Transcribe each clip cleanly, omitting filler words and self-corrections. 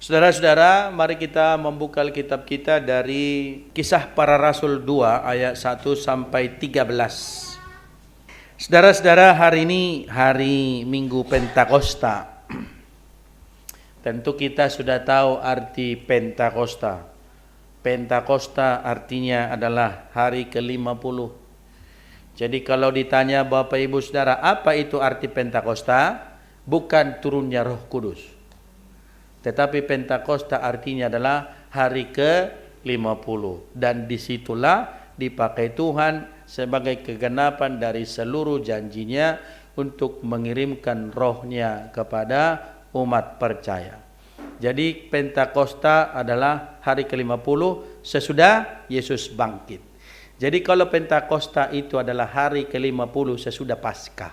Saudara-saudara, mari kita membuka kitab kita dari Kisah Para Rasul 2 ayat 1 sampai 13. Saudara-saudara, hari ini hari Minggu Pentakosta. Tentu kita sudah tahu arti Pentakosta. Pentakosta artinya adalah hari ke-50. Jadi kalau ditanya Bapak Ibu Saudara, apa itu arti Pentakosta? Bukan turunnya Roh Kudus. Tetapi Pentakosta artinya adalah hari ke-50. Dan disitulah dipakai Tuhan sebagai kegenapan dari seluruh janjinya untuk mengirimkan rohnya kepada umat percaya. Jadi Pentakosta adalah hari ke-50 sesudah Yesus bangkit. Jadi kalau Pentakosta itu adalah hari ke-50 sesudah Paskah.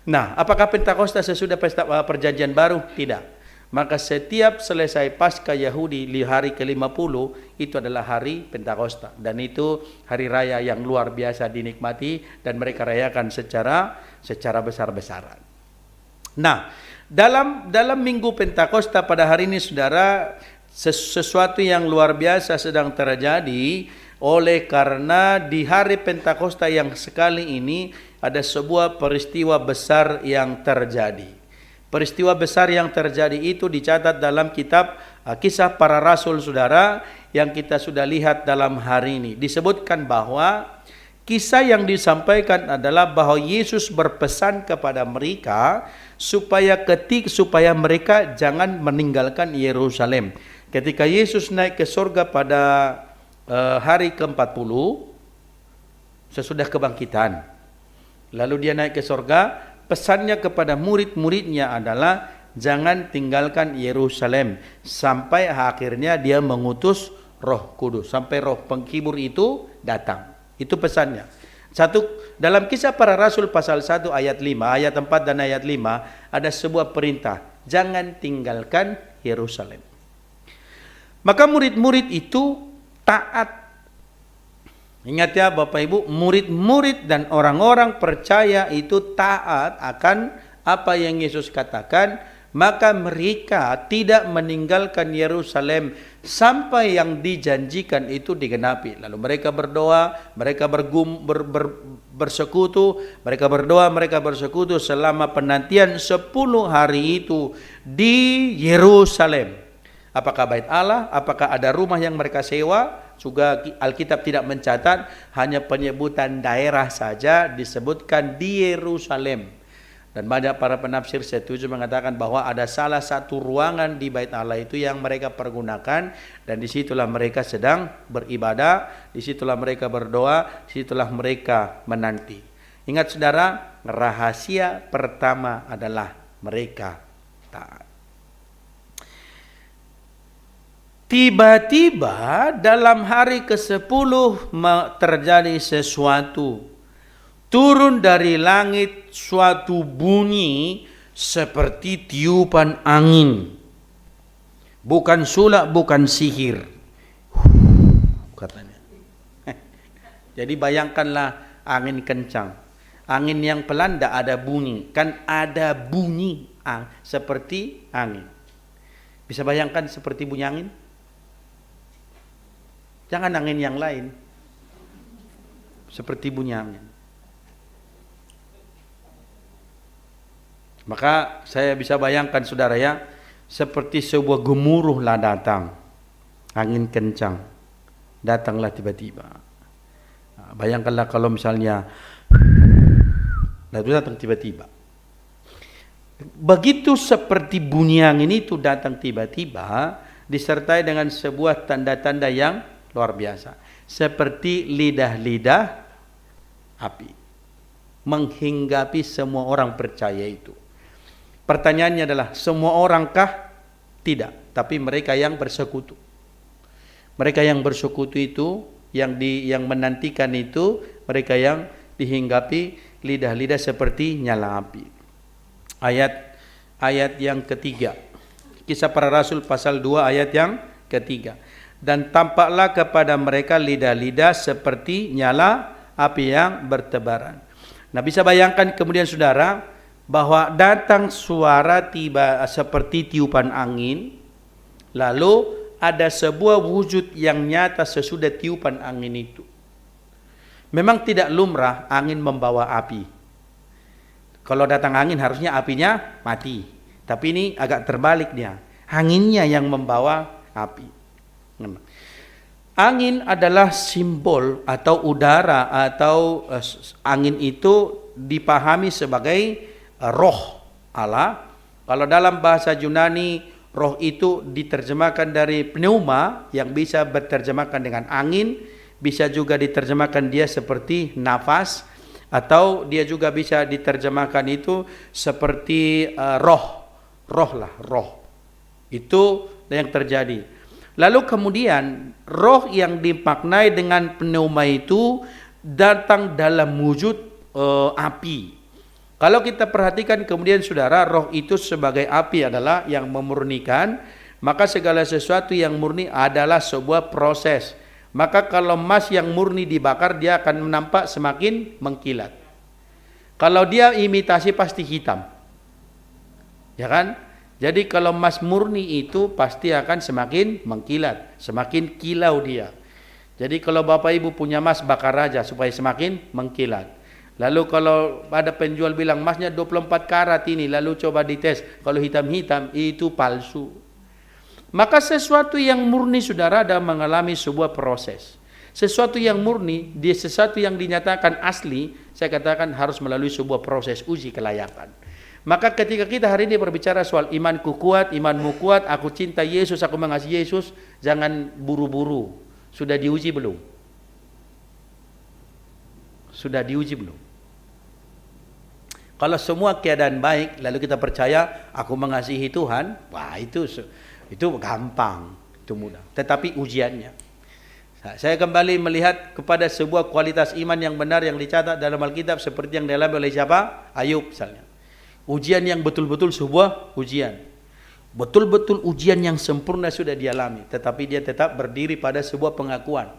Nah, apakah Pentakosta sesudah pesta perjanjian baru? Tidak. Maka setiap selesai Paskah Yahudi di hari ke-50 itu adalah hari Pentakosta. Dan itu hari raya yang luar biasa dinikmati dan mereka rayakan secara besar-besaran. Nah, dalam Minggu Pentakosta pada hari ini saudara, sesuatu yang luar biasa sedang terjadi oleh karena di hari Pentakosta yang sekali ini ada sebuah peristiwa besar yang terjadi. Peristiwa besar yang terjadi itu dicatat dalam kitab Kisah Para Rasul saudara yang kita sudah lihat dalam hari ini. Disebutkan bahwa kisah yang disampaikan adalah bahwa Yesus berpesan kepada mereka supaya mereka jangan meninggalkan Yerusalem. Ketika Yesus naik ke surga pada hari ke-40 sesudah kebangkitan. Lalu dia naik ke surga. Pesannya kepada murid-muridnya adalah jangan tinggalkan Yerusalem sampai akhirnya dia mengutus Roh Kudus, sampai Roh Penghibur itu datang. Itu pesannya. Dalam Kisah Para Rasul pasal 1 ayat 5, ayat 4 dan ayat 5 ada sebuah perintah, jangan tinggalkan Yerusalem. Maka murid-murid itu taat. Ingat ya Bapak Ibu, murid-murid dan orang-orang percaya itu taat akan apa yang Yesus katakan, maka mereka tidak meninggalkan Yerusalem sampai yang dijanjikan itu digenapi. Lalu mereka berdoa, mereka bersekutu, mereka bersekutu selama penantian 10 hari itu di Yerusalem. Apakah bait Allah, apakah ada rumah yang mereka sewa? Juga Alkitab tidak mencatat, hanya penyebutan daerah saja disebutkan di Yerusalem. Dan banyak para penafsir setuju mengatakan bahwa ada salah satu ruangan di bait Allah itu yang mereka pergunakan, dan disitulah mereka sedang beribadah, disitulah mereka berdoa, disitulah mereka menanti. Ingat saudara, rahasia pertama adalah mereka taat. Tiba-tiba dalam hari ke-10 terjadi sesuatu. Turun dari langit suatu bunyi seperti tiupan angin. Bukan sulap, bukan sihir. Katanya. Jadi bayangkanlah angin kencang. Angin yang pelan tidak ada bunyi. Kan ada bunyi seperti angin. Bisa bayangkan seperti bunyi angin? Jangan angin yang lain. Seperti bunyi angin. Maka saya bisa bayangkan saudara ya, seperti sebuah gemuruhlah datang. Angin kencang. Datanglah tiba-tiba. Bayangkanlah kalau misalnya lalu datang tiba-tiba. Begitu seperti bunyi angin itu datang tiba-tiba, disertai dengan sebuah tanda-tanda yang luar biasa, seperti lidah-lidah api menghinggapi semua orang percaya itu. Pertanyaannya adalah, semua orangkah? Tidak, tapi mereka yang bersekutu. Mereka yang bersekutu itu, yang menantikan itu, mereka yang dihinggapi lidah-lidah seperti nyala api. Ayat yang ketiga, Kisah Para Rasul pasal 2 ayat yang ketiga. Dan tampaklah kepada mereka lidah-lidah seperti nyala api yang bertebaran. Nah, bisa bayangkan kemudian saudara, bahwa datang suara tiba seperti tiupan angin, lalu ada sebuah wujud yang nyata sesudah tiupan angin itu. Memang tidak lumrah angin membawa api. Kalau datang angin harusnya apinya mati. Tapi ini agak terbalik dia. Anginnya yang membawa api. Angin adalah simbol atau udara atau angin itu dipahami sebagai roh Allah. Kalau dalam bahasa Yunani, roh itu diterjemahkan dari pneuma yang bisa berterjemahkan dengan angin, bisa juga diterjemahkan dia seperti nafas, atau dia juga bisa diterjemahkan itu seperti roh itu yang terjadi. Lalu kemudian roh yang dimaknai dengan pneuma itu datang dalam wujud api. Kalau kita perhatikan kemudian saudara, roh itu sebagai api adalah yang memurnikan, maka segala sesuatu yang murni adalah sebuah proses. Maka kalau emas yang murni dibakar, dia akan nampak semakin mengkilat. Kalau dia imitasi pasti hitam. Ya kan? Jadi kalau emas murni itu pasti akan semakin mengkilat, semakin kilau dia. Jadi kalau Bapak Ibu punya emas, bakar aja supaya semakin mengkilat. Lalu kalau ada penjual bilang emasnya 24 karat ini, lalu coba dites, kalau hitam-hitam itu palsu. Maka sesuatu yang murni saudara ada mengalami sebuah proses. Sesuatu yang murni, sesuatu yang dinyatakan asli, saya katakan harus melalui sebuah proses uji kelayakan. Maka ketika kita hari ini berbicara soal imanku kuat, imanmu kuat, aku cinta Yesus, aku mengasihi Yesus, jangan buru-buru. Sudah diuji belum? Sudah diuji belum? Kalau semua keadaan baik, lalu kita percaya aku mengasihi Tuhan, wah itu gampang, itu mudah. Tetapi ujiannya. Saya kembali melihat kepada sebuah kualitas iman yang benar yang dicatat dalam Alkitab seperti yang dialami oleh siapa? Ayub misalnya. Ujian yang betul-betul sebuah ujian. Betul-betul ujian yang sempurna sudah dialami. Tetapi dia tetap berdiri pada sebuah pengakuan.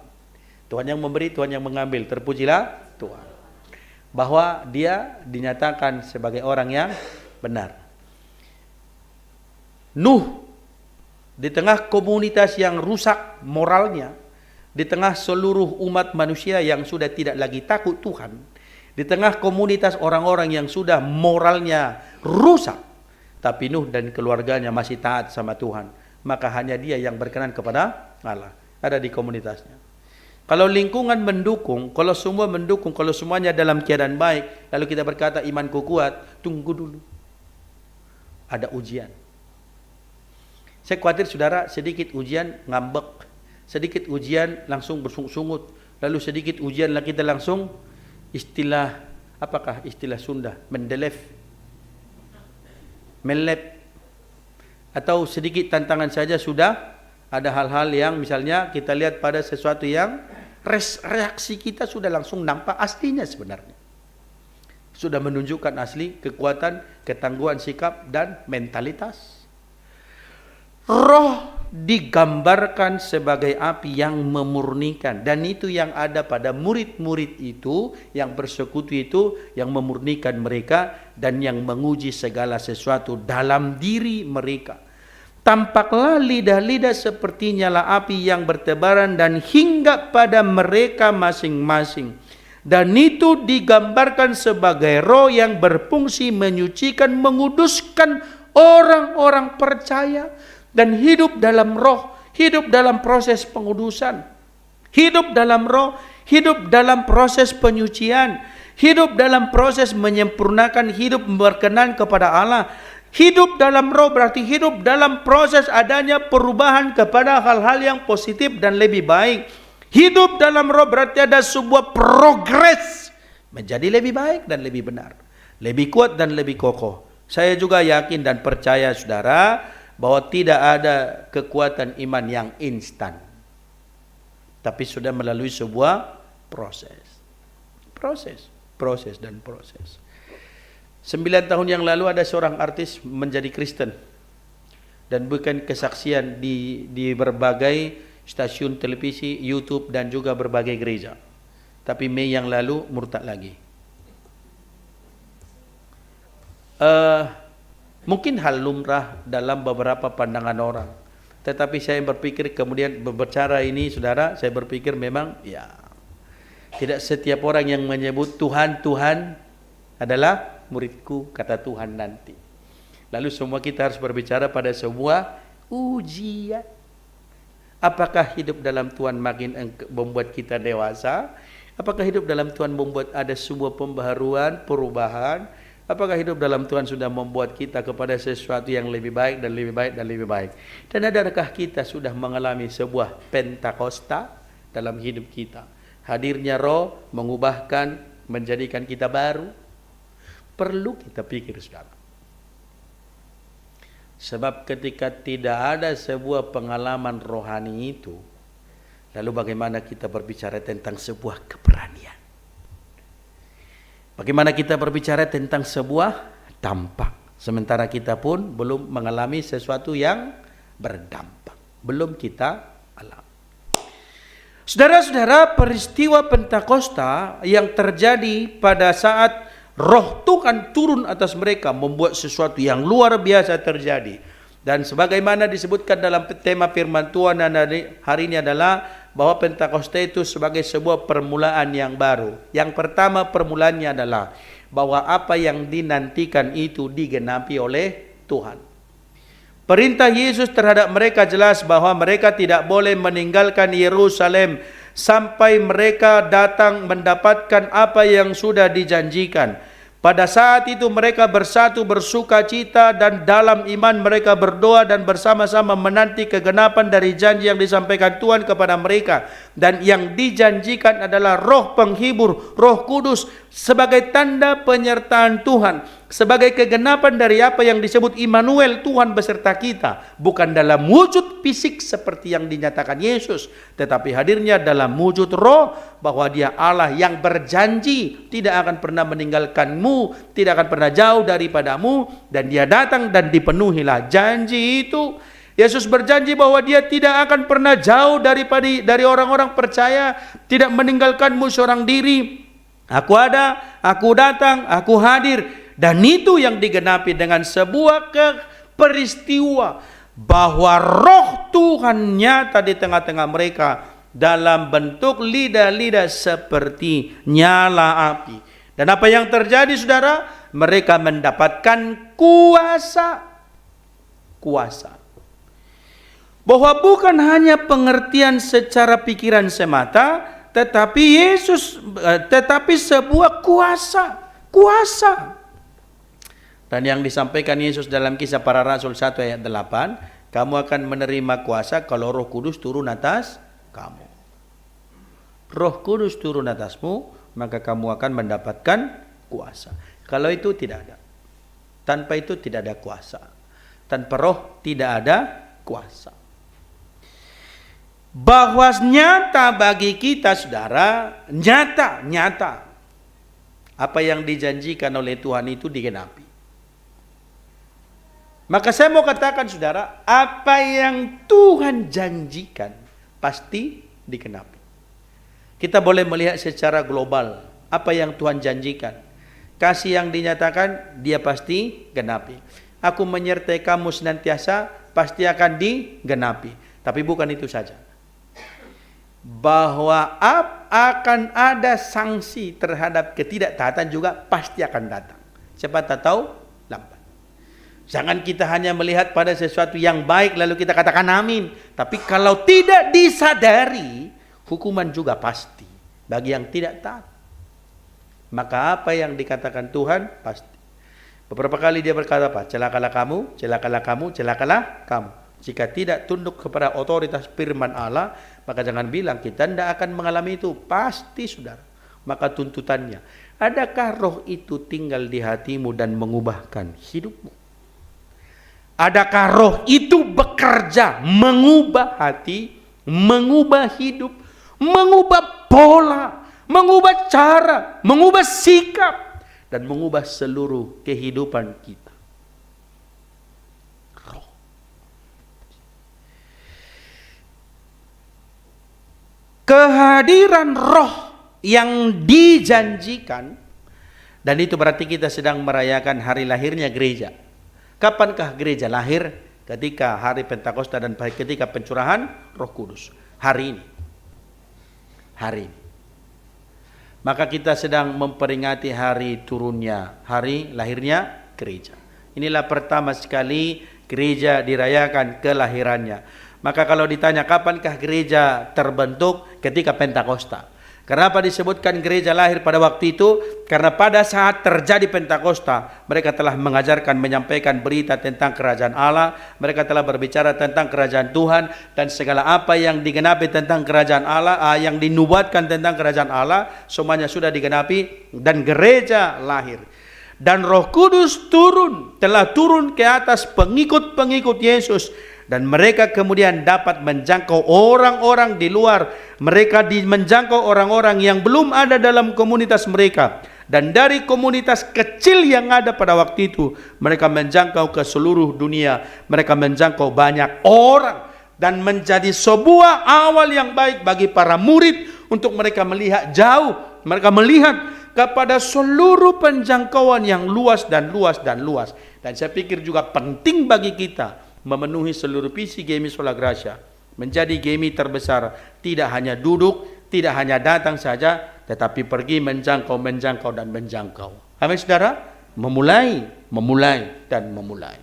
Tuhan yang memberi, Tuhan yang mengambil. Terpujilah Tuhan. Bahwa dia dinyatakan sebagai orang yang benar. Nuh, di tengah komunitas yang rusak moralnya, di tengah seluruh umat manusia yang sudah tidak lagi takut Tuhan, di tengah komunitas orang-orang yang sudah moralnya rusak, tapi Nuh dan keluarganya masih taat sama Tuhan, maka hanya dia yang berkenan kepada Allah, ada di komunitasnya. Kalau lingkungan mendukung, kalau semua mendukung, kalau semuanya dalam keadaan baik, lalu kita berkata imanku kuat, tunggu dulu. Ada ujian. Saya khawatir saudara sedikit ujian ngambek, sedikit ujian langsung bersungut-sungut, lalu sedikit ujian lagi kita langsung apakah istilah Sunda? Melep. Atau sedikit tantangan saja sudah ada hal-hal yang misalnya kita lihat pada sesuatu yang reaksi kita sudah langsung nampak aslinya sebenarnya. Sudah menunjukkan asli kekuatan, ketangguhan sikap dan mentalitas. Roh digambarkan sebagai api yang memurnikan, dan itu yang ada pada murid-murid itu yang bersekutu itu yang memurnikan mereka dan yang menguji segala sesuatu dalam diri mereka. Tampaklah lidah-lidah seperti nyala api yang bertebaran dan hingga pada mereka masing-masing, dan itu digambarkan sebagai roh yang berfungsi menyucikan, menguduskan orang-orang percaya dan hidup dalam roh, hidup dalam proses pengudusan, hidup dalam roh, hidup dalam proses penyucian, hidup dalam proses menyempurnakan hidup berkenan kepada Allah. Hidup dalam roh berarti hidup dalam proses adanya perubahan kepada hal-hal yang positif dan lebih baik. Hidup dalam roh berarti ada sebuah progres menjadi lebih baik dan lebih benar, lebih kuat dan lebih kokoh. Saya juga yakin dan percaya saudara bahwa tidak ada kekuatan iman yang instan, tapi sudah melalui sebuah proses. 9 tahun yang lalu ada seorang artis menjadi Kristen dan bukan kesaksian di berbagai stasiun televisi, YouTube dan juga berbagai gereja. Tapi Mei yang lalu murtad lagi. eh, mungkin hal lumrah dalam beberapa pandangan orang. Tetapi saya berpikir kemudian berbicara ini, saudara, saya berpikir memang ya tidak setiap orang yang menyebut Tuhan, Tuhan adalah muridku, kata Tuhan nanti. Lalu semua kita harus berbicara pada sebuah ujian. Apakah hidup dalam Tuhan makin membuat kita dewasa? Apakah hidup dalam Tuhan membuat ada sebuah pembaharuan, perubahan? Apakah hidup dalam Tuhan sudah membuat kita kepada sesuatu yang lebih baik dan lebih baik dan lebih baik? Dan adakah kita sudah mengalami sebuah Pentakosta dalam hidup kita? Hadirnya Roh mengubahkan, menjadikan kita baru. Perlu kita pikir, saudara. Sebab ketika tidak ada sebuah pengalaman rohani itu, lalu bagaimana kita berbicara tentang sebuah keberanian? Bagaimana kita berbicara tentang sebuah dampak? Sementara kita pun belum mengalami sesuatu yang berdampak. Belum kita alami. Saudara-saudara, peristiwa Pentakosta yang terjadi pada saat Roh Tuhan turun atas mereka membuat sesuatu yang luar biasa terjadi. Dan sebagaimana disebutkan dalam tema firman Tuhan hari ini adalah bahwa Pentakosta itu sebagai sebuah permulaan yang baru. Yang pertama permulaannya adalah bahwa apa yang dinantikan itu digenapi oleh Tuhan. Perintah Yesus terhadap mereka jelas bahwa mereka tidak boleh meninggalkan Yerusalem sampai mereka datang mendapatkan apa yang sudah dijanjikan. Pada saat itu mereka bersatu bersuka cita dan dalam iman mereka berdoa dan bersama-sama menanti kegenapan dari janji yang disampaikan Tuhan kepada mereka. Dan yang dijanjikan adalah Roh Penghibur, Roh Kudus sebagai tanda penyertaan Tuhan, sebagai kegenapan dari apa yang disebut Immanuel, Tuhan beserta kita, bukan dalam wujud fisik seperti yang dinyatakan Yesus, tetapi hadirnya dalam wujud Roh, bahwa Dia Allah yang berjanji tidak akan pernah meninggalkanmu, tidak akan pernah jauh daripadamu, dan Dia datang dan dipenuhilah janji itu. Yesus berjanji bahwa Dia tidak akan pernah jauh dari orang-orang percaya, tidak meninggalkanmu seorang diri. Aku ada, aku datang, aku hadir. Dan itu yang digenapi dengan sebuah peristiwa bahwa Roh Tuhan nyata di tengah-tengah mereka dalam bentuk lidah-lidah seperti nyala api. Dan apa yang terjadi, saudara? Mereka mendapatkan kuasa. Bahwa bukan hanya pengertian secara pikiran semata, tetapi sebuah kuasa. Dan yang disampaikan Yesus dalam Kisah Para Rasul 1 ayat 8, kamu akan menerima kuasa kalau Roh Kudus turun atas kamu. Roh Kudus turun atasmu, maka kamu akan mendapatkan kuasa. Kalau itu tidak ada. Tanpa itu tidak ada kuasa. Tanpa Roh tidak ada kuasa. Bahwa nyata bagi kita, saudara, nyata apa yang dijanjikan oleh Tuhan itu digenapi. Maka saya mau katakan, saudara, apa yang Tuhan janjikan pasti digenapi. Kita boleh melihat secara global apa yang Tuhan janjikan. Kasih yang dinyatakan Dia pasti genapi. Aku menyertai kamu senantiasa, pasti akan digenapi. Tapi bukan itu saja. Bahwa akan ada sanksi terhadap ketidaktaatan juga pasti akan datang. Cepat atau lambat. Jangan kita hanya melihat pada sesuatu yang baik lalu kita katakan amin. Tapi kalau tidak disadari, hukuman juga pasti bagi yang tidak taat. Maka apa yang dikatakan Tuhan pasti. Beberapa kali Dia berkata apa? Celakalah kamu, celakalah kamu, celakalah kamu. Jika tidak tunduk kepada otoritas firman Allah, maka jangan bilang kita tidak akan mengalami itu. Pasti, saudara. Maka tuntutannya, adakah Roh itu tinggal di hatimu dan mengubahkan hidupmu? Adakah Roh itu bekerja mengubah hati, mengubah hidup, mengubah pola, mengubah cara, mengubah sikap, dan mengubah seluruh kehidupan kita? Kehadiran Roh yang dijanjikan Dan itu berarti kita sedang merayakan hari lahirnya gereja. Kapankah gereja lahir? Ketika hari Pentakosta dan ketika pencurahan Roh Kudus. Hari ini. Hari ini. Maka kita sedang memperingati hari turunnya, hari lahirnya gereja. Inilah pertama sekali gereja dirayakan kelahirannya. Maka kalau ditanya kapankah gereja terbentuk? Ketika Pentakosta. Kenapa disebutkan gereja lahir pada waktu itu? Karena pada saat terjadi Pentakosta, mereka telah mengajarkan, menyampaikan berita tentang kerajaan Allah. Mereka telah berbicara tentang kerajaan Tuhan. Dan segala apa yang digenapi tentang kerajaan Allah, yang dinubuatkan tentang kerajaan Allah, semuanya sudah digenapi dan gereja lahir. Dan Roh Kudus telah turun ke atas pengikut-pengikut Yesus. Dan mereka kemudian dapat menjangkau orang-orang di luar. Mereka menjangkau orang-orang yang belum ada dalam komunitas mereka. Dan dari komunitas kecil yang ada pada waktu itu, mereka menjangkau ke seluruh dunia. Mereka menjangkau banyak orang. Dan menjadi sebuah awal yang baik bagi para murid untuk mereka melihat jauh. Mereka melihat kepada seluruh penjangkauan yang luas dan luas dan luas. Dan saya pikir juga penting bagi kita memenuhi seluruh visi GMI Sola Gracia, menjadi GMI terbesar, tidak hanya duduk, tidak hanya datang saja, tetapi pergi menjangkau dan menjangkau. Amin saudara? Memulai dan memulai.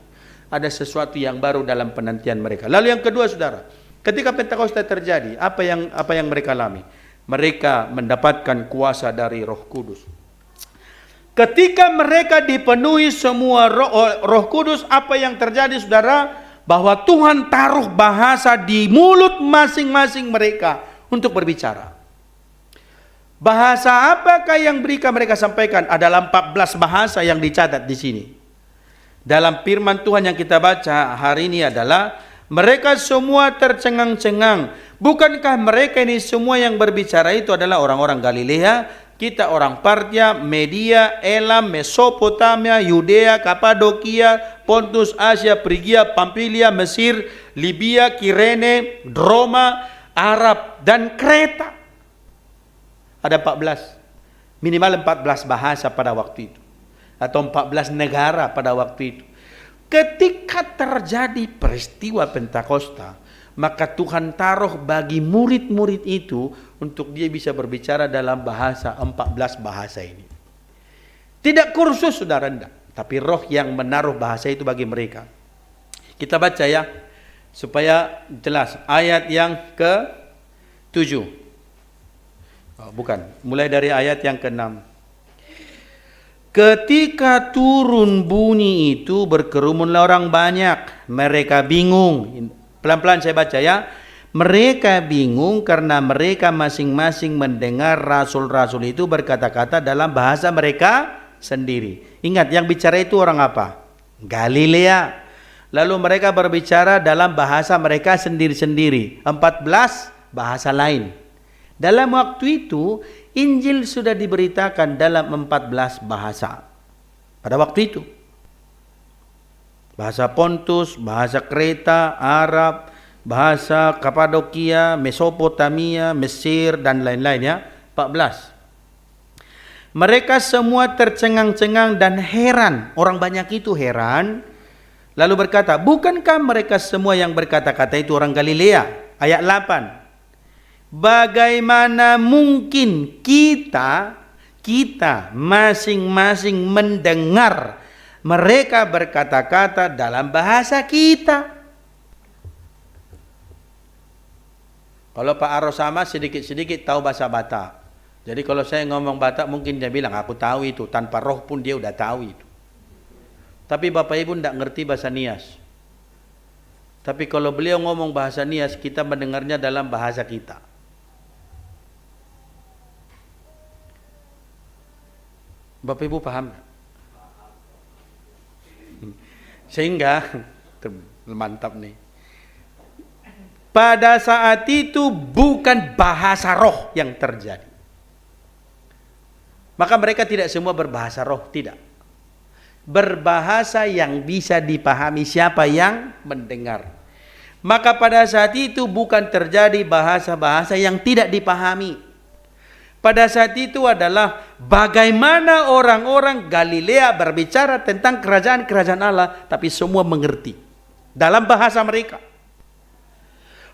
Ada sesuatu yang baru dalam penantian mereka. Lalu yang kedua saudara, ketika Pentakosta terjadi, apa yang mereka alami? Mereka mendapatkan kuasa dari Roh Kudus. Ketika mereka dipenuhi semua Roh Kudus, apa yang terjadi saudara? Bahwa Tuhan taruh bahasa di mulut masing-masing mereka untuk berbicara. Bahasa apakah yang mereka sampaikan? Adalah 14 bahasa yang dicatat di sini. Dalam firman Tuhan yang kita baca hari ini adalah mereka semua tercengang-cengang. Bukankah mereka ini semua yang berbicara itu adalah orang-orang Galilea? Kita orang Partia, Media, Elam, Mesopotamia, Yudea, Kapadokia, Pontus, Asia, Frigia, Pamfilia, Mesir, Libya, Kirene, Roma, Arab, dan Kreta. Ada 14. Minimal 14 bahasa pada waktu itu. Atau 14 negara pada waktu itu. Ketika terjadi peristiwa Pentakosta, maka Tuhan taruh bagi murid-murid itu untuk dia bisa berbicara dalam bahasa 14 bahasa ini. Tidak kursus saudara, enggak, tapi Roh yang menaruh bahasa itu bagi mereka. Kita baca ya, supaya jelas ayat yang ke-7. Mulai dari ayat yang ke-6. Ketika turun bunyi itu berkerumunlah orang banyak, mereka bingung. Pelan-pelan saya baca ya. Mereka bingung karena mereka masing-masing mendengar rasul-rasul itu berkata-kata dalam bahasa mereka sendiri. Ingat, yang bicara itu orang apa? Galilea. Lalu mereka berbicara dalam bahasa mereka sendiri-sendiri. 14 bahasa lain. Dalam waktu itu, Injil sudah diberitakan dalam 14 bahasa. Pada waktu itu. Bahasa Pontus, bahasa Kreta, Arab, bahasa Kapadokia, Mesopotamia, Mesir, dan lain-lain ya. 14. Mereka semua tercengang-cengang dan heran. Orang banyak itu heran. Lalu berkata, bukankah mereka semua yang berkata-kata itu orang Galilea? Ayat 8. Bagaimana mungkin kita masing-masing mendengar mereka berkata-kata dalam bahasa kita? Kalau Pak Arosama sedikit-sedikit tahu bahasa Batak. Jadi kalau saya ngomong Batak mungkin dia bilang aku tahu itu. Tanpa roh pun dia udah tahu itu. Tapi Bapak Ibu tidak ngerti bahasa Nias. Tapi kalau beliau ngomong bahasa Nias, kita mendengarnya dalam bahasa kita. Bapak Ibu paham? Sehingga mantap nih. Pada saat itu bukan bahasa roh yang terjadi. Maka mereka tidak semua berbahasa roh, tidak. Berbahasa yang bisa dipahami siapa yang mendengar. Maka pada saat itu bukan terjadi bahasa-bahasa yang tidak dipahami. pada saat itu adalah bagaimana orang-orang Galilea berbicara tentang kerajaan-kerajaan Allah, tapi semua mengerti dalam bahasa mereka.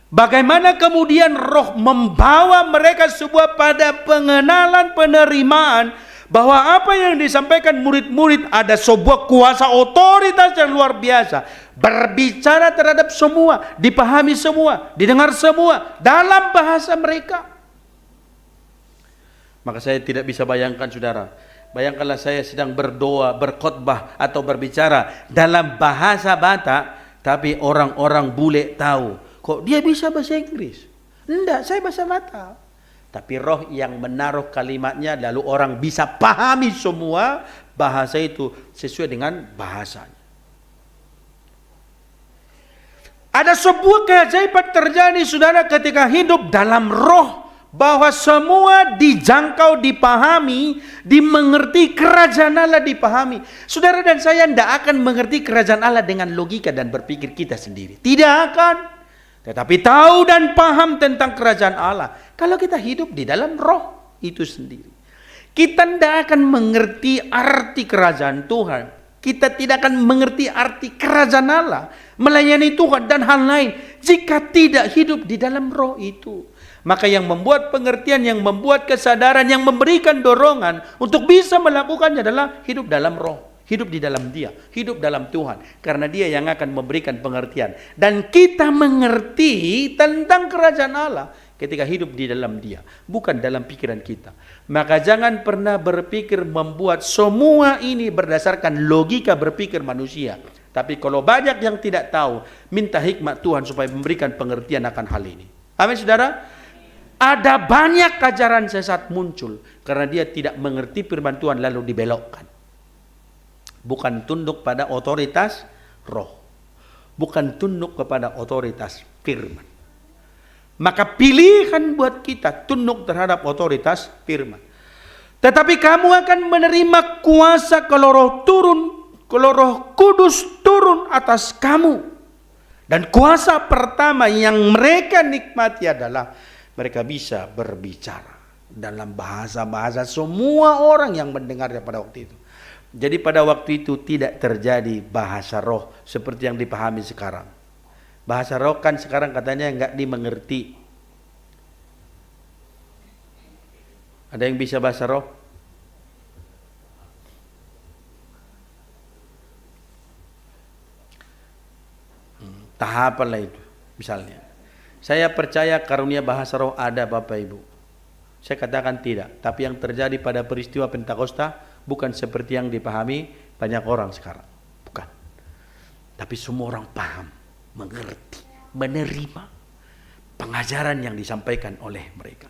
Bagaimana kemudian Roh membawa mereka sebuah pada pengenalan, penerimaan bahwa apa yang disampaikan murid-murid ada sebuah kuasa otoritas yang luar biasa, berbicara terhadap semua, dipahami semua, didengar semua dalam bahasa mereka. Maka saya tidak bisa bayangkan, saudara, bayangkanlah saya sedang berdoa, berkhotbah atau berbicara dalam bahasa Batak, tapi orang-orang bule tahu, kok dia bisa bahasa Inggris? Enggak, saya bahasa Batak. Tapi Roh yang menaruh kalimatnya, lalu orang bisa pahami semua bahasa itu sesuai dengan bahasanya. Ada sebuah keajaiban terjadi, saudara, ketika hidup dalam Roh, bahwa semua dijangkau, dipahami, dimengerti, kerajaan Allah dipahami. Saudara dan saya tidak akan mengerti kerajaan Allah dengan logika dan berpikir kita sendiri. Tidak akan. Tetapi tahu dan paham tentang kerajaan Allah kalau kita hidup di dalam Roh itu sendiri. Kita tidak akan mengerti arti kerajaan Tuhan. Kita tidak akan mengerti arti kerajaan Allah, melayani Tuhan dan hal lain jika tidak hidup di dalam Roh itu. Maka yang membuat pengertian, yang membuat kesadaran, yang memberikan dorongan untuk bisa melakukannya adalah hidup dalam Roh. Hidup di dalam Dia, hidup dalam Tuhan. Karena Dia yang akan memberikan pengertian. Dan kita mengerti tentang kerajaan Allah ketika hidup di dalam Dia, bukan dalam pikiran kita. Maka jangan pernah berpikir membuat semua ini berdasarkan logika berpikir manusia. Tapi kalau banyak yang tidak tahu, minta hikmat Tuhan supaya memberikan pengertian akan hal ini. Amin, saudara? Ada banyak ajaran sesat muncul karena dia tidak mengerti firman Tuhan lalu dibelokkan. Bukan tunduk pada otoritas Roh, bukan tunduk kepada otoritas firman. Maka pilihan buat kita tunduk terhadap otoritas firman. Tetapi kamu akan menerima kuasa kalau Roh turun, kalau Roh Kudus turun atas kamu. Dan kuasa pertama yang mereka nikmati adalah mereka bisa berbicara dalam bahasa-bahasa semua orang yang mendengarnya pada waktu itu. Jadi pada waktu itu tidak terjadi bahasa roh seperti yang dipahami sekarang. Bahasa roh kan sekarang katanya enggak dimengerti. Ada yang bisa bahasa roh? Tahapan lah itu misalnya. Saya percaya karunia bahasa roh ada, Bapak Ibu. Saya katakan tidak. Tapi yang terjadi pada peristiwa Pentakosta bukan seperti yang dipahami banyak orang sekarang. Bukan. Tapi semua orang paham, mengerti, menerima pengajaran yang disampaikan oleh mereka.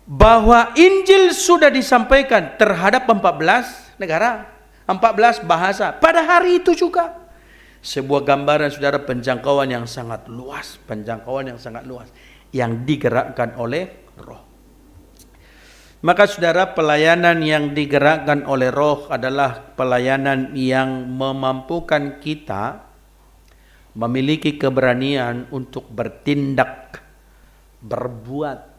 Bahwa Injil sudah disampaikan terhadap 14 negara, 14 bahasa pada hari itu juga. Sebuah gambaran, saudara, penjangkauan yang sangat luas, yang digerakkan oleh Roh. Maka saudara, pelayanan yang digerakkan oleh Roh adalah pelayanan yang memampukan kita memiliki keberanian untuk bertindak, berbuat.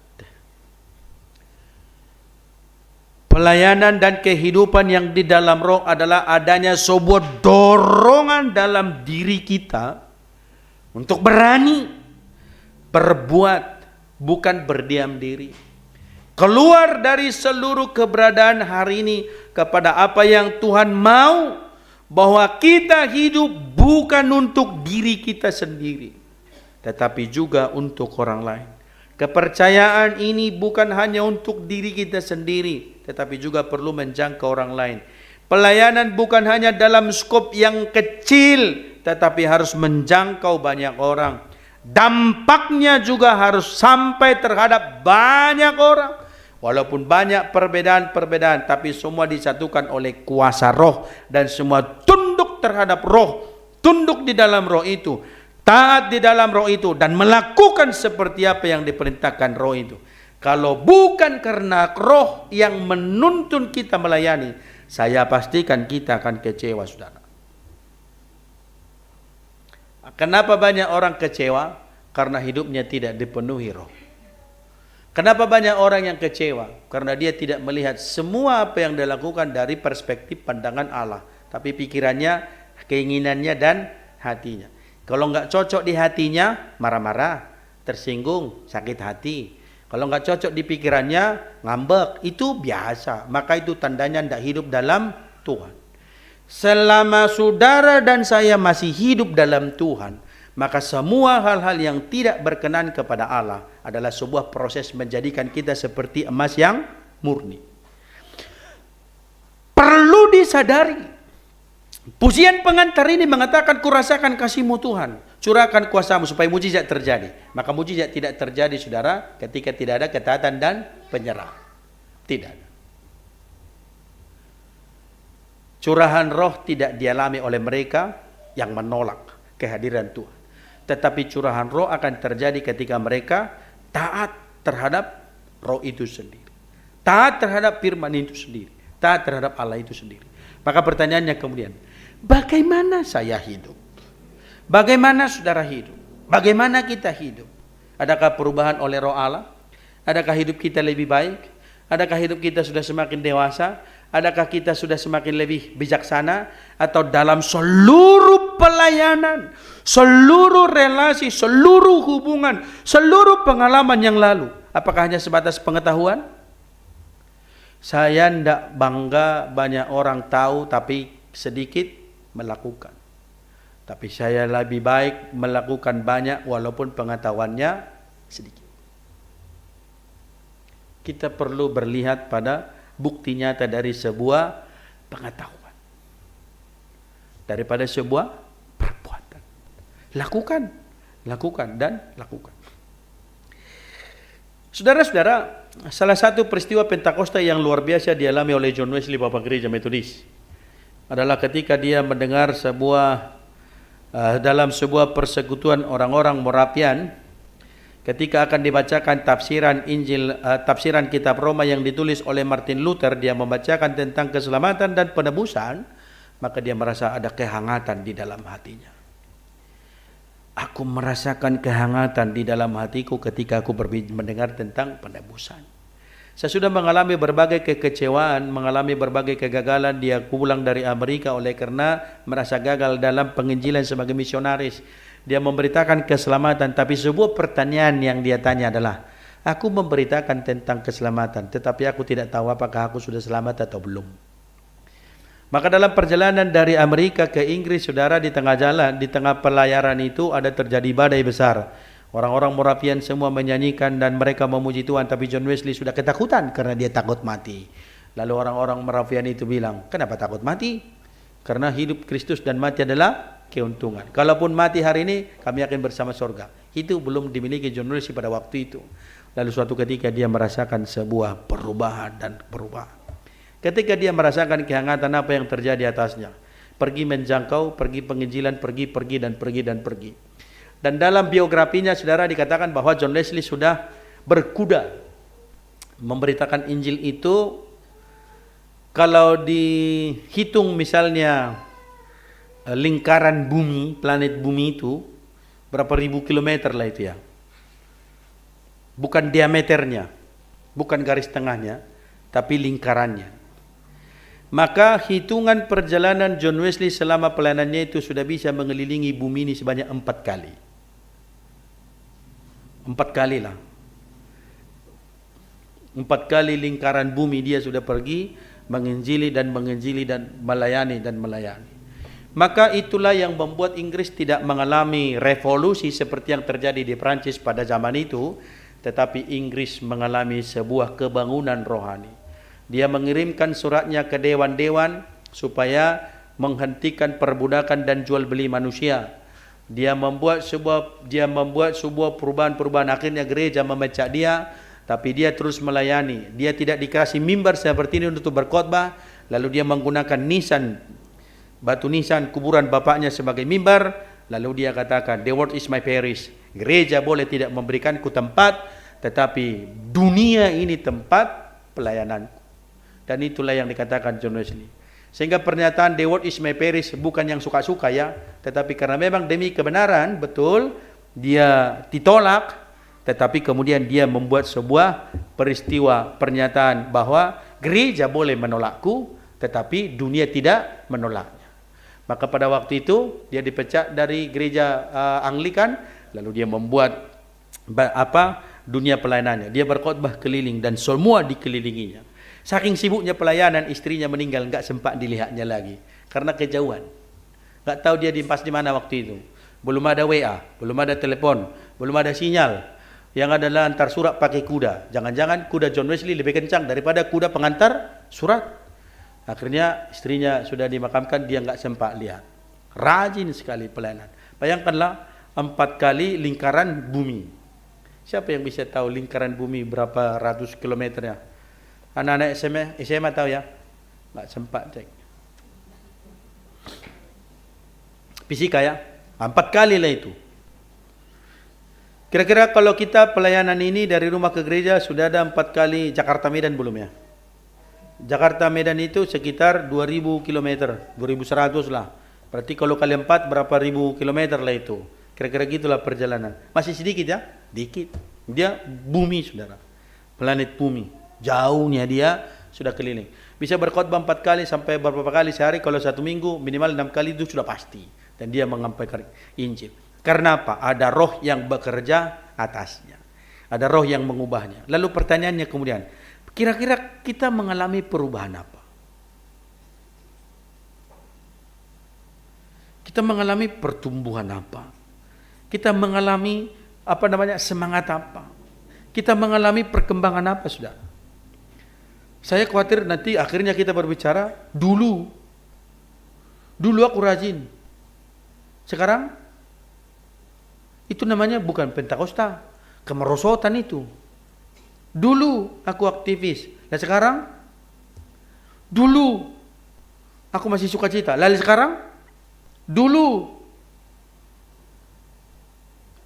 Pelayanan dan kehidupan yang di dalam Roh adalah adanya sebuah dorongan dalam diri kita untuk berani berbuat, bukan berdiam diri. Keluar dari seluruh keberadaan hari ini kepada apa yang Tuhan mau, bahwa kita hidup bukan untuk diri kita sendiri, tetapi juga untuk orang lain. Kepercayaan ini bukan hanya untuk diri kita sendiri, tetapi juga perlu menjangkau orang lain. Pelayanan bukan hanya dalam skop yang kecil, tetapi harus menjangkau banyak orang. Dampaknya juga harus sampai terhadap banyak orang. Walaupun banyak perbedaan-perbedaan, tapi semua disatukan oleh kuasa Roh. Dan semua tunduk terhadap Roh, tunduk di dalam Roh itu, taat di dalam Roh itu, dan melakukan seperti apa yang diperintahkan Roh itu. Kalau bukan karena Roh yang menuntun kita melayani, saya pastikan kita akan kecewa, saudara. Kenapa banyak orang kecewa? Karena hidupnya tidak dipenuhi Roh. Kenapa banyak orang yang kecewa? Karena dia tidak melihat semua apa yang dia lakukan dari perspektif pandangan Allah, tapi pikirannya, keinginannya dan hatinya. Kalau nggak cocok di hatinya, marah-marah, tersinggung, sakit hati. Kalau nggak cocok di pikirannya, ngambek. Itu biasa. Maka itu tandanya tidak hidup dalam Tuhan. Selama saudara dan saya masih hidup dalam Tuhan, maka semua hal-hal yang tidak berkenan kepada Allah adalah sebuah proses menjadikan kita seperti emas yang murni. Perlu disadari, pujian pengantar ini mengatakan, kurasakan kasih-Mu Tuhan, curahkan kuasa-Mu supaya mujizat terjadi. Maka mujizat tidak terjadi, saudara, ketika tidak ada ketaatan dan penyerah. Tidak ada. Curahan roh tidak dialami oleh mereka yang menolak kehadiran Tuhan. Tetapi curahan roh akan terjadi ketika mereka taat terhadap roh itu sendiri. Taat terhadap firman itu sendiri. Taat terhadap Allah itu sendiri. Maka pertanyaannya kemudian, bagaimana saya hidup? Bagaimana saudara hidup? Bagaimana kita hidup? Adakah perubahan oleh roh Allah? Adakah hidup kita lebih baik? Adakah hidup kita sudah semakin dewasa? Adakah kita sudah semakin lebih bijaksana? Atau dalam seluruh pelayanan, seluruh relasi, seluruh hubungan, seluruh pengalaman yang lalu, apakah hanya sebatas pengetahuan? Saya tidak bangga banyak orang tahu tapi sedikit melakukan. Tapi saya lebih baik melakukan banyak walaupun pengetahuannya sedikit. Kita perlu berlihat pada bukti nyata dari sebuah pengetahuan, daripada sebuah perbuatan. Lakukan dan lakukan. Saudara-saudara, salah satu peristiwa Pentakosta yang luar biasa dialami oleh John Wesley, Bapak Gereja Metodis, adalah ketika dia mendengar dalam sebuah persekutuan orang-orang Moravian, ketika akan dibacakan tafsiran kitab Roma yang ditulis oleh Martin Luther, dia membacakan tentang keselamatan dan penebusan, maka dia merasa ada kehangatan di dalam hatinya. Aku merasakan kehangatan di dalam hatiku ketika aku mendengar tentang penebusan. Saya sudah mengalami berbagai kekecewaan, mengalami berbagai kegagalan. Dia pulang dari Amerika oleh karena merasa gagal dalam penginjilan sebagai misionaris. Dia memberitakan keselamatan, tapi sebuah pertanyaan yang dia tanya adalah, aku memberitakan tentang keselamatan, tetapi aku tidak tahu apakah aku sudah selamat atau belum. Maka dalam perjalanan dari Amerika ke Inggris, saudara, di tengah jalan, di tengah pelayaran itu ada terjadi badai besar. Orang-orang Moravian semua menyanyikan dan mereka memuji Tuhan, tapi John Wesley sudah ketakutan karena dia takut mati. Lalu orang-orang Moravian itu bilang, kenapa takut mati? Karena hidup Kristus dan mati adalah keuntungan. Kalaupun mati hari ini, kami akan bersama surga. Itu belum dimiliki John Wesley pada waktu itu. Lalu suatu ketika dia merasakan sebuah perubahan. Ketika dia merasakan kehangatan, apa yang terjadi atasnya? Pergi menjangkau, pergi penginjilan, pergi. Dan dalam biografinya, saudara, dikatakan bahwa John Wesley sudah berkuda memberitakan Injil itu. Kalau dihitung misalnya lingkaran bumi, planet bumi itu berapa ribu kilometer lah itu ya. Bukan diameternya, bukan garis tengahnya, tapi lingkarannya. Maka hitungan perjalanan John Wesley selama pelayanannya itu sudah bisa mengelilingi bumi ini sebanyak 4 kali. 4 kali lah. 4 kali lingkaran bumi dia sudah pergi menginjili dan melayani. Maka itulah yang membuat Inggris tidak mengalami revolusi seperti yang terjadi di Prancis pada zaman itu, tetapi Inggris mengalami sebuah kebangunan rohani. Dia mengirimkan suratnya ke dewan-dewan supaya menghentikan perbudakan dan jual beli manusia. Dia membuat sebuah perubahan. Akhirnya gereja memecah dia, tapi dia terus melayani. Dia tidak dikasih mimbar seperti ini untuk berkhotbah. Lalu dia menggunakan batu nisan kuburan bapaknya sebagai mimbar. Lalu dia katakan, the world is my parish. Gereja boleh tidak memberikanku tempat, tetapi dunia ini tempat pelayananku. Dan itulah yang dikatakan John Wesley. Sehingga pernyataan the world is my parish bukan yang suka-suka ya, tetapi karena memang demi kebenaran, betul, dia ditolak, tetapi kemudian dia membuat sebuah peristiwa pernyataan bahwa gereja boleh menolakku, tetapi dunia tidak menolaknya. Maka pada waktu itu dia dipecat dari gereja Anglikan, lalu dia membuat dunia pelayanannya. Dia berkhotbah keliling dan semua dikelilinginya. Saking sibuknya pelayanan, istrinya meninggal, nggak sempat dilihatnya lagi karena kejauhan. Nggak tahu dia pas di mana waktu itu. Belum ada WA, belum ada telepon, belum ada sinyal. Yang adalah antar surat pakai kuda. Jangan-jangan kuda John Wesley lebih kencang daripada kuda pengantar surat. Akhirnya istrinya sudah dimakamkan, dia nggak sempat lihat. Rajin sekali pelayanan. Bayangkanlah 4 kali lingkaran bumi. Siapa yang bisa tahu lingkaran bumi berapa ratus kilometernya? Anak-anak SMA tahu ya? Nggak sempat cek. Fisika ya? 4 kali lah itu. Kira-kira kalau kita pelayanan ini dari rumah ke gereja sudah ada 4 kali Jakarta Medan belum ya? Jakarta Medan itu sekitar 2000 km, 2100 lah. Berarti kalau kali 4 berapa ribu kilometer lah itu. Kira-kira gitulah perjalanan. Masih sedikit ya? Dikit. Dia bumi saudara. Planet bumi. Jauhnya dia sudah keliling. Bisa berkhotbah 4 kali sampai beberapa kali sehari. Kalau 1 minggu minimal 6 kali itu sudah pasti. Dan dia menyampaikan Injil. Karena apa? Ada roh yang bekerja atasnya. Ada roh yang mengubahnya. Lalu pertanyaannya kemudian, kira-kira kita mengalami perubahan apa? Kita mengalami pertumbuhan apa? Kita mengalami semangat apa? Kita mengalami perkembangan apa, saudara? Saya khawatir nanti akhirnya kita berbicara dulu aku rajin. Sekarang itu namanya bukan Pentakosta, kemerosotan itu. Dulu aku aktivis, dan sekarang dulu aku masih sukacita, lalu sekarang dulu.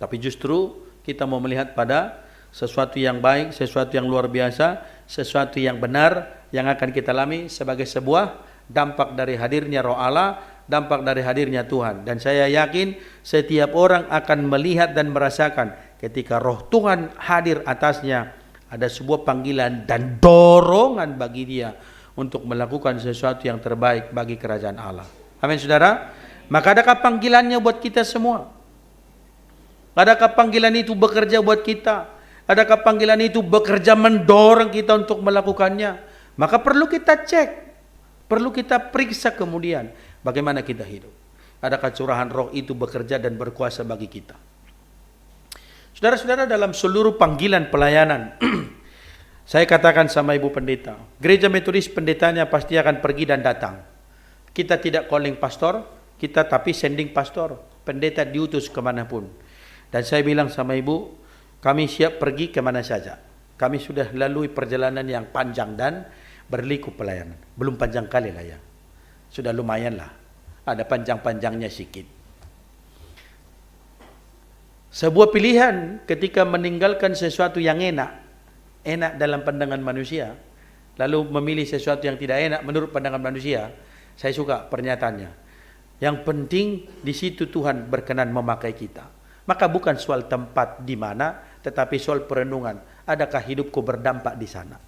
Tapi justru kita mau melihat pada sesuatu yang baik, sesuatu yang luar biasa, sesuatu yang benar yang akan kita alami sebagai sebuah dampak dari hadirnya Roh Allah, dampak dari hadirnya Tuhan. Dan saya yakin setiap orang akan melihat dan merasakan ketika Roh Tuhan hadir atasnya, ada sebuah panggilan dan dorongan bagi dia untuk melakukan sesuatu yang terbaik bagi kerajaan Allah. Amin saudara. Maka adakah panggilannya buat kita semua? Adakah panggilan itu bekerja buat kita? Adakah panggilan itu bekerja mendorong kita untuk melakukannya? Maka perlu kita cek, perlu kita periksa kemudian bagaimana kita hidup. Adakah curahan roh itu bekerja dan berkuasa bagi kita? Saudara-saudara, dalam seluruh panggilan pelayanan, saya katakan sama Ibu Pendeta, gereja Metodis pendetanya pasti akan pergi dan datang. Kita tidak calling pastor, kita tapi sending pastor. Pendeta diutus kemanapun. Dan saya bilang sama Ibu, kami siap pergi kemana saja. Kami sudah lalui perjalanan yang panjang dan berliku pelayanan. Belum panjang kali lah ya. Sudah lumayan lah. Ada panjang-panjangnya sedikit. Sebuah pilihan ketika meninggalkan sesuatu yang enak dalam pandangan manusia, lalu memilih sesuatu yang tidak enak menurut pandangan manusia. Saya suka pernyataannya. Yang penting di situ Tuhan berkenan memakai kita. Maka bukan soal tempat di mana, tetapi soal perenungan. Adakah hidupku berdampak di sana?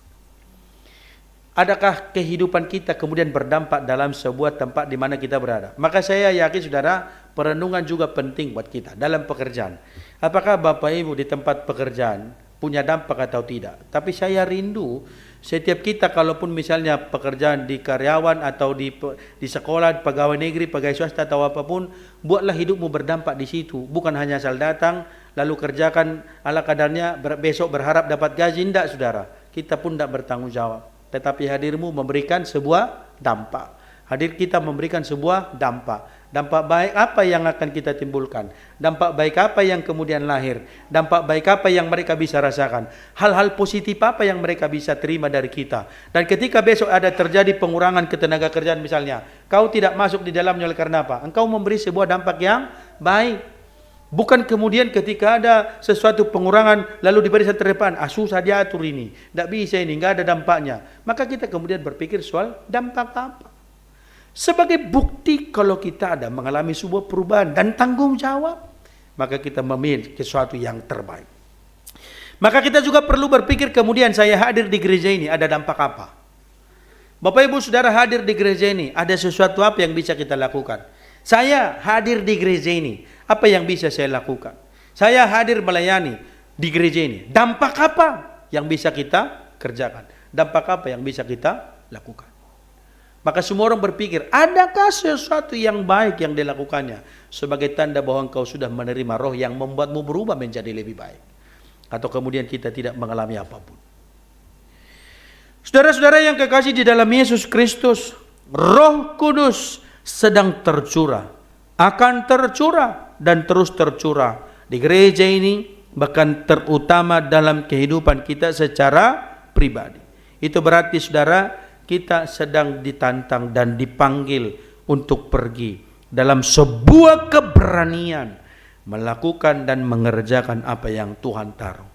Adakah kehidupan kita kemudian berdampak dalam sebuah tempat di mana kita berada? Maka saya yakin saudara, perenungan juga penting buat kita dalam pekerjaan. Apakah Bapak Ibu di tempat pekerjaan punya dampak atau tidak? Tapi saya rindu setiap kita, kalaupun misalnya pekerjaan di karyawan atau di sekolah, pegawai negeri, pegawai swasta atau apapun, buatlah hidupmu berdampak di situ. Bukan hanya asal datang, lalu kerjakan ala kadarnya, besok berharap dapat gaji. Tidak saudara, kita pun tidak bertanggung jawab. Tetapi hadirmu memberikan sebuah dampak. Hadir kita memberikan sebuah dampak. Dampak baik apa yang akan kita timbulkan? Dampak baik apa yang kemudian lahir? Dampak baik apa yang mereka bisa rasakan? Hal-hal positif apa yang mereka bisa terima dari kita? Dan ketika besok ada terjadi pengurangan ketenaga kerjaan misalnya, kau tidak masuk di dalamnya oleh karena apa? Engkau memberi sebuah dampak yang baik. Bukan kemudian ketika ada sesuatu pengurangan lalu di barisan terdepan, susah diatur ini, tidak bisa ini, nggak ada dampaknya. Maka kita kemudian berpikir soal dampak apa? Sebagai bukti kalau kita ada mengalami sebuah perubahan dan tanggung jawab, maka kita memilih sesuatu yang terbaik. Maka kita juga perlu berpikir kemudian, saya hadir di gereja ini ada dampak apa? Bapak Ibu Saudara hadir di gereja ini, ada sesuatu apa yang bisa kita lakukan? Saya hadir di gereja ini, apa yang bisa saya lakukan? Saya hadir melayani di gereja ini, dampak apa yang bisa kita kerjakan? Dampak apa yang bisa kita lakukan? Maka semua orang berpikir, adakah sesuatu yang baik yang dilakukannya sebagai tanda bahwa engkau sudah menerima roh yang membuatmu berubah menjadi lebih baik? Atau kemudian kita tidak mengalami apapun. Saudara-saudara yang kekasih di dalam Yesus Kristus, Roh Kudus sedang tercurah, akan tercurah dan terus tercurah di gereja ini, bahkan terutama dalam kehidupan kita secara pribadi. Itu berarti saudara, kita sedang ditantang dan dipanggil untuk pergi dalam sebuah keberanian melakukan dan mengerjakan apa yang Tuhan taruh.